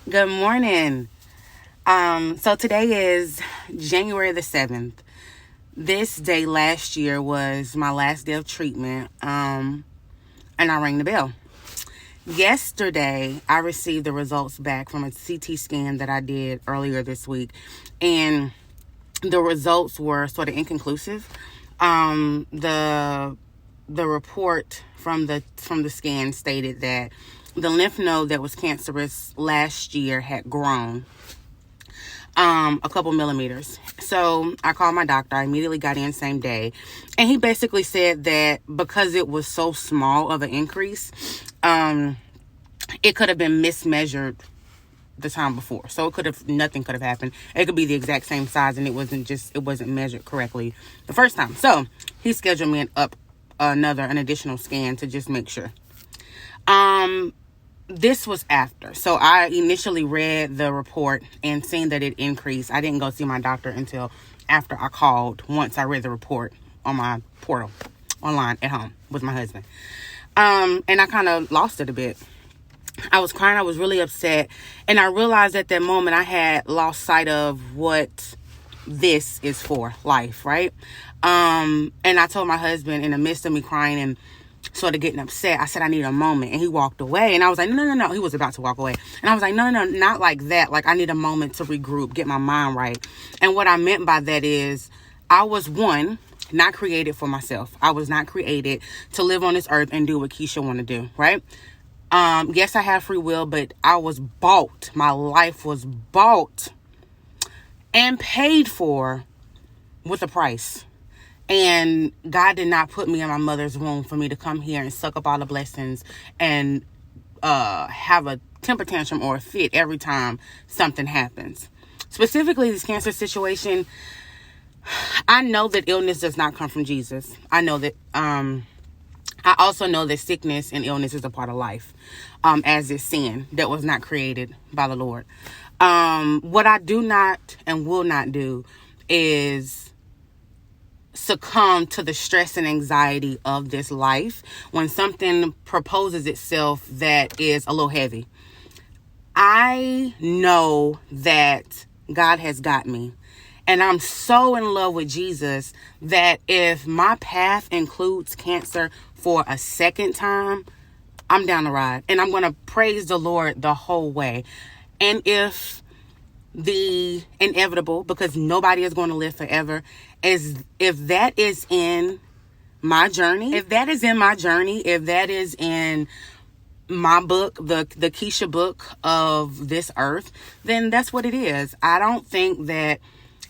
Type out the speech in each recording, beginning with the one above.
Good morning. So today is January the 7th. This day last year was my last day of treatment, and I rang the bell. Yesterday, I received the results back from a CT scan that I did earlier this week, and the results were sort of inconclusive. The report from the scan stated that the lymph node that was cancerous last year had grown a couple millimeters. So I called my doctor. I immediately got in same day, and he basically said that because it was so small of an increase, it could have been mismeasured the time before. So nothing could have happened. It could be the exact same size, and it wasn't measured correctly the first time. So he scheduled me an additional scan to just make sure. This was after. So I initially read the report and seen that it increased. I didn't go see my doctor until after I called, once I read the report on my portal online at home with my husband. And I kind of lost it a bit. I was crying. I was really upset. And I realized at that moment I had lost sight of what this is for, life, right? And I told my husband in the midst of me crying and sort of getting upset, I said, I need a moment. And he walked away. And I was like, no. He was about to walk away. And I was like, no, not like that. Like, I need a moment to regroup, get my mind right. And what I meant by that is I was not created for myself. I was not created to live on this earth and do what Keisha want to do, right? Yes, I have free will, but I was bought. My life was bought and paid for with a price. And God did not put me in my mother's womb for me to come here and suck up all the blessings and have a temper tantrum or a fit every time something happens. Specifically, this cancer situation, I know that illness does not come from Jesus. I know that. I also know that sickness and illness is a part of life, as is sin that was not created by the Lord. What I do not and will not do is succumb to the stress and anxiety of this life when something proposes itself that is a little heavy. I know that God has got me, and I'm so in love with Jesus that if my path includes cancer for a second time, I'm down the ride, and I'm going to praise the Lord the whole way. And if the inevitable, because nobody is going to live forever, if that is in my journey, if that is in my book, the Keisha book of this earth, then that's what it is. I don't think that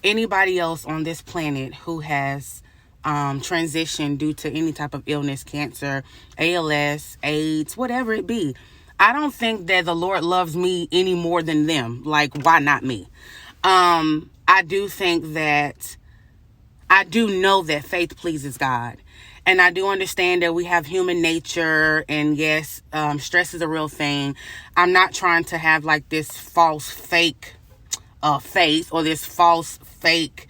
anybody else on this planet who has transitioned due to any type of illness, cancer, ALS, AIDS, whatever it be, I don't think that the Lord loves me any more than them. Like, why not me? I do know that faith pleases God. And I do understand that we have human nature, and yes, stress is a real thing. I'm not trying to have like this false fake faith or this false fake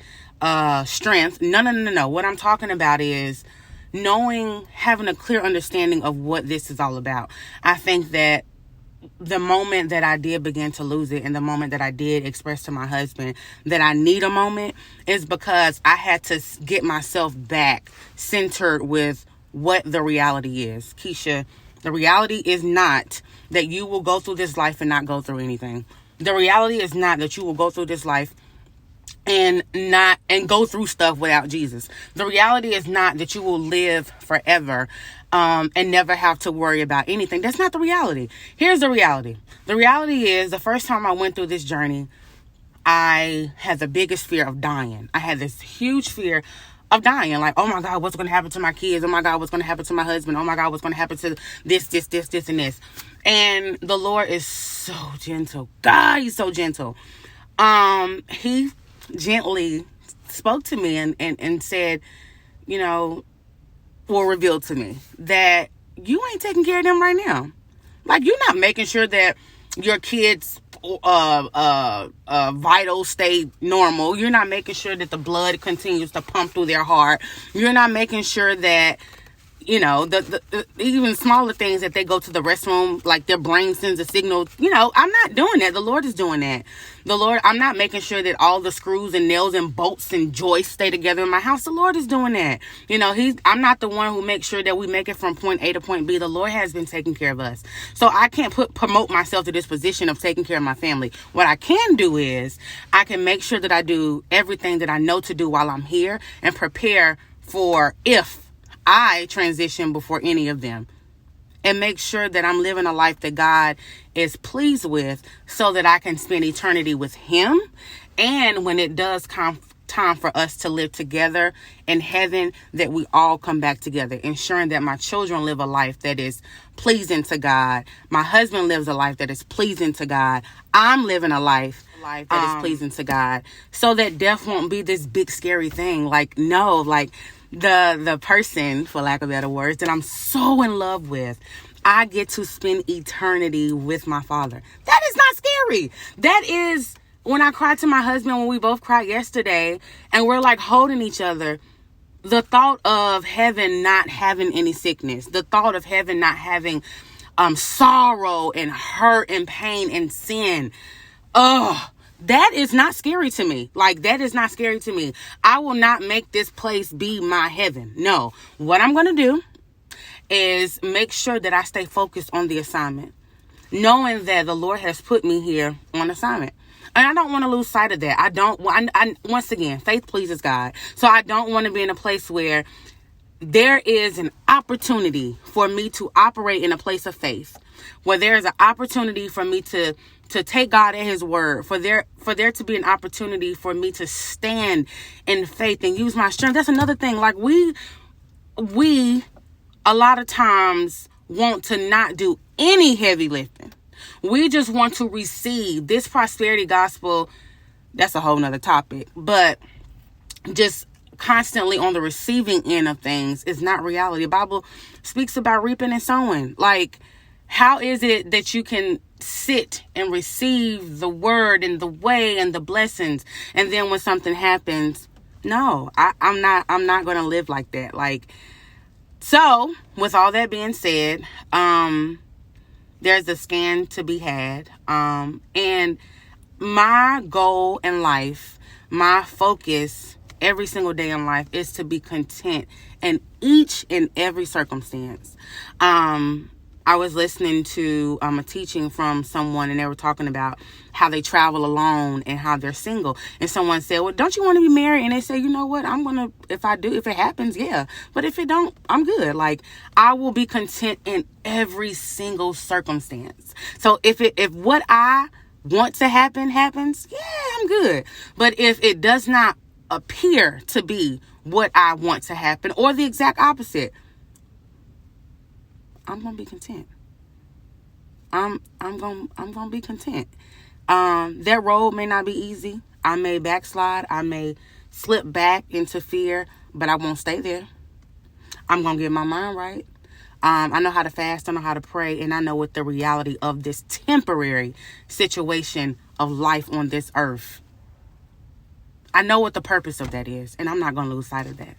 strength. No. What I'm talking about is having a clear understanding of what this is all about. I think that the moment that I did begin to lose it, and the moment that I did express to my husband that I need a moment, is because I had to get myself back centered with what the reality is. Keisha, the reality is not that you will go through this life and not go through anything. The reality is not that you will go through this life and go through stuff without Jesus. The reality is not that you will live forever and never have to worry about anything. That's not the reality. Here's the reality. The reality is, the first time I went through this journey, I had the biggest fear of dying. I had this huge fear of dying. Like, oh my God, what's going to happen to my kids? Oh my God, what's going to happen to my husband? Oh my God, what's going to happen to this, and this? And the Lord is so gentle. God, he's so gentle. He gently spoke to me and said, revealed to me that you ain't taking care of them right now. Like, you're not making sure that your kids vitals stay normal. You're not making sure that the blood continues to pump through their heart. You're not making sure that you know, the even smaller things that they go to the restroom, like their brain sends a signal. You know, I'm not doing that. The Lord is doing that. The Lord, I'm not making sure that all the screws and nails and bolts and joists stay together in my house. The Lord is doing that. You know, I'm not the one who makes sure that we make it from point A to point B. The Lord has been taking care of us. So I can't promote myself to this position of taking care of my family. What I can do is I can make sure that I do everything that I know to do while I'm here and prepare for if I transition before any of them, and make sure that I'm living a life that God is pleased with so that I can spend eternity with him. And when it does come time for us to live together in heaven, that we all come back together, ensuring that my children live a life that is pleasing to God. My husband lives a life that is pleasing to God. I'm living a life that is pleasing to God, so that death won't be this big scary thing. Like, no, like the person, for lack of better words, that I'm so in love with, I get to spend eternity with my Father. That is not scary. That is, when I cried to my husband, when we both cried yesterday, and we're like holding each other, the thought of heaven not having any sickness, the thought of heaven not having sorrow and hurt and pain and sin, that is not scary to me. Like, that is not scary to me. I will not make this place be my heaven. No. What I'm going to do is make sure that I stay focused on the assignment, knowing that the Lord has put me here on assignment. And I don't want to lose sight of that. Once again, faith pleases God. So I don't want to be in a place where there is an opportunity for me to operate in a place of faith, where there is an opportunity for me to take God at his word, for there to be an opportunity for me to stand in faith and use my strength. That's another thing. Like, we a lot of times want to not do any heavy lifting. We just want to receive this prosperity gospel. That's a whole nother topic, but just constantly on the receiving end of things is not reality. The Bible speaks about reaping and sowing. Like, how is it that you can sit and receive the word and the way and the blessings, and then when something happens, no, I'm not going to live like that. Like, so with all that being said, there's a scan to be had. And my goal in life, my focus every single day in life is to be content in each and every circumstance. I was listening to a teaching from someone, and they were talking about how they travel alone and how they're single. And someone said, well, don't you want to be married? And they say, you know what? if it happens, yeah. But if it don't, I'm good. Like, I will be content in every single circumstance. So if what I want to happen happens, yeah, I'm good. But if it does not appear to be what I want to happen, or the exact opposite, I'm gonna be content. I'm gonna be content. That road may not be easy. I may backslide. I may slip back into fear, but I won't stay there. I'm gonna get my mind right. I know how to fast. I know how to pray, and I know what the reality of this temporary situation of life on this earth. I know what the purpose of that is, and I'm not gonna lose sight of that.